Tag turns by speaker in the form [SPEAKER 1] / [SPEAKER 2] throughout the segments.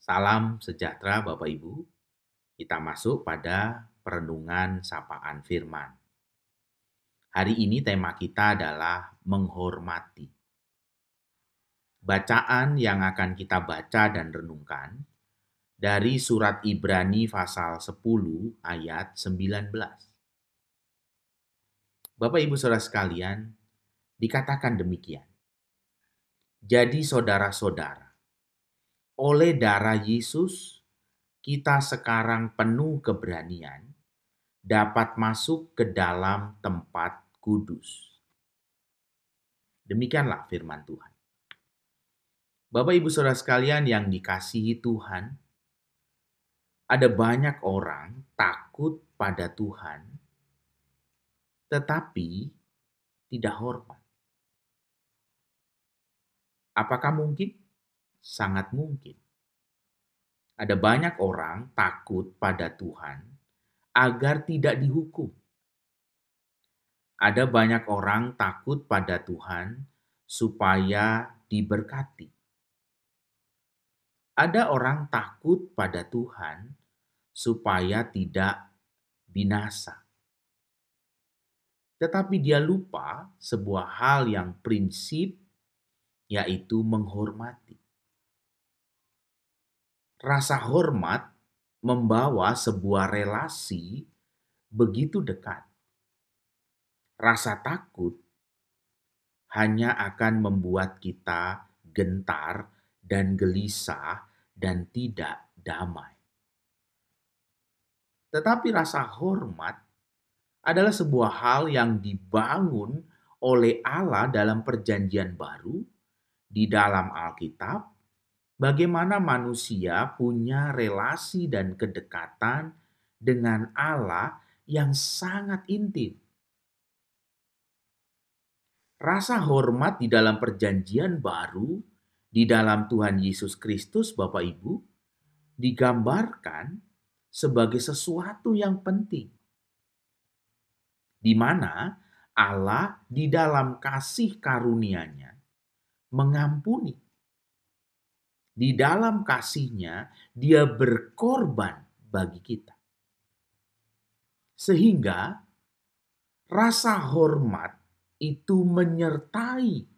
[SPEAKER 1] Salam sejahtera Bapak Ibu. Kita masuk pada perenungan sapaan firman. Hari ini tema kita adalah menghormati. Bacaan yang akan kita baca dan renungkan dari surat Ibrani pasal 10 ayat 19. Bapak Ibu Saudara sekalian, dikatakan demikian. Jadi saudara-saudara, oleh darah Yesus kita sekarang penuh keberanian dapat masuk ke dalam tempat kudus. Demikianlah firman Tuhan. Bapak Ibu Saudara sekalian yang dikasihi Tuhan, ada banyak orang takut pada Tuhan, tetapi tidak hormat. Apakah mungkin? Sangat mungkin. Ada banyak orang takut pada Tuhan agar tidak dihukum. Ada banyak orang takut pada Tuhan supaya diberkati. Ada orang takut pada Tuhan supaya tidak binasa. Tetapi dia lupa sebuah hal yang prinsip, yaitu menghormati. Rasa hormat membawa sebuah relasi begitu dekat. Rasa takut hanya akan membuat kita gentar dan gelisah dan tidak damai. Tetapi rasa hormat adalah sebuah hal yang dibangun oleh Allah dalam perjanjian baru di dalam Alkitab, bagaimana manusia punya relasi dan kedekatan dengan Allah yang sangat intim. Rasa hormat di dalam perjanjian baru, di dalam Tuhan Yesus Kristus, Bapak Ibu, digambarkan sebagai sesuatu yang penting, di mana Allah di dalam kasih karunia-Nya mengampuni. Di dalam kasih-Nya, Dia berkorban bagi kita. Sehingga rasa hormat itu menyertai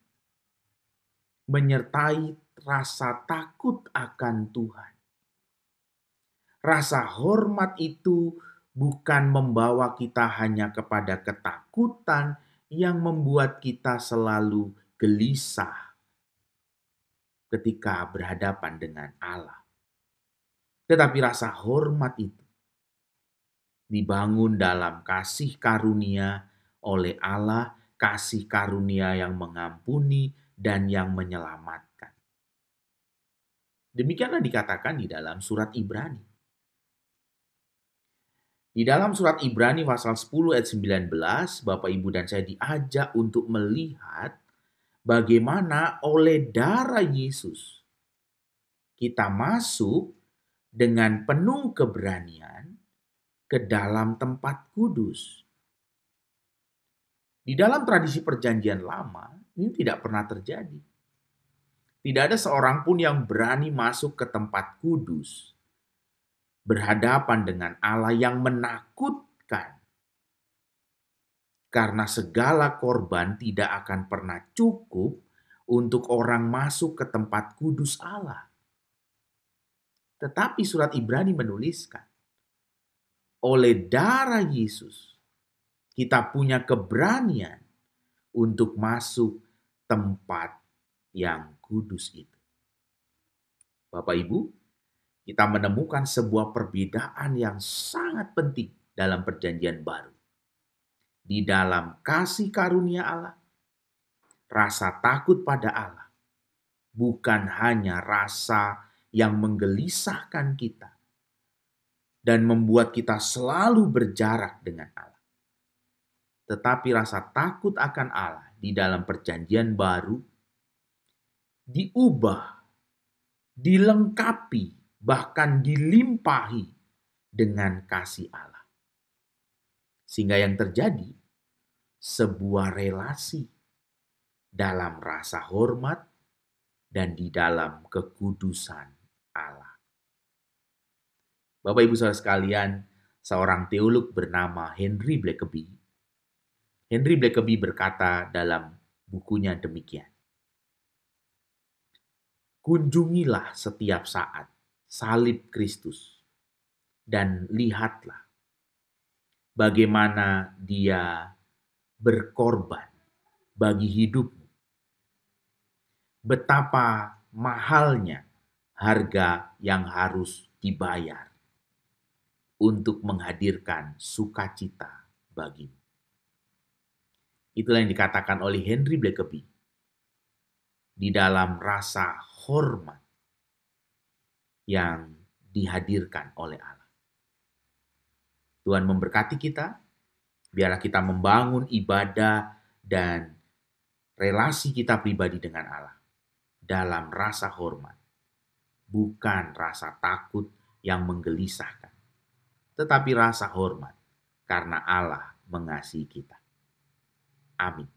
[SPEAKER 1] rasa takut akan Tuhan. Rasa hormat itu bukan membawa kita hanya kepada ketakutan yang membuat kita selalu gelisah ketika berhadapan dengan Allah. Tetapi rasa hormat itu dibangun dalam kasih karunia oleh Allah, kasih karunia yang mengampuni dan yang menyelamatkan. Demikianlah dikatakan di dalam surat Ibrani. Di dalam surat Ibrani pasal 10 ayat 19, Bapak Ibu dan saya diajak untuk melihat bagaimana oleh darah Yesus kita masuk dengan penuh keberanian ke dalam tempat kudus. Di dalam tradisi perjanjian lama, ini tidak pernah terjadi. Tidak ada seorang pun yang berani masuk ke tempat kudus, berhadapan dengan Allah yang menakutkan. Karena segala korban tidak akan pernah cukup untuk orang masuk ke tempat kudus Allah. Tetapi surat Ibrani menuliskan, oleh darah Yesus, kita punya keberanian untuk masuk tempat yang kudus itu. Bapak Ibu, kita menemukan sebuah perbedaan yang sangat penting dalam perjanjian baru. Di dalam kasih karunia Allah, rasa takut pada Allah bukan hanya rasa yang menggelisahkan kita dan membuat kita selalu berjarak dengan Allah. Tetapi rasa takut akan Allah di dalam perjanjian baru diubah, dilengkapi, bahkan dilimpahi dengan kasih Allah. Sehingga yang terjadi sebuah relasi dalam rasa hormat dan di dalam kekudusan Allah. Bapak Ibu Saudara sekalian, seorang teolog bernama Henry Blackaby berkata dalam bukunya demikian. Kunjungilah setiap saat salib Kristus dan lihatlah bagaimana Dia berkorban bagi hidupmu. Betapa mahalnya harga yang harus dibayar untuk menghadirkan sukacita bagimu. Itulah yang dikatakan oleh Henry Blackaby di dalam rasa hormat yang dihadirkan oleh Allah. Tuhan memberkati kita, biarlah kita membangun ibadah dan relasi kita pribadi dengan Allah dalam rasa hormat, bukan rasa takut yang menggelisahkan, tetapi rasa hormat karena Allah mengasihi kita. Amin.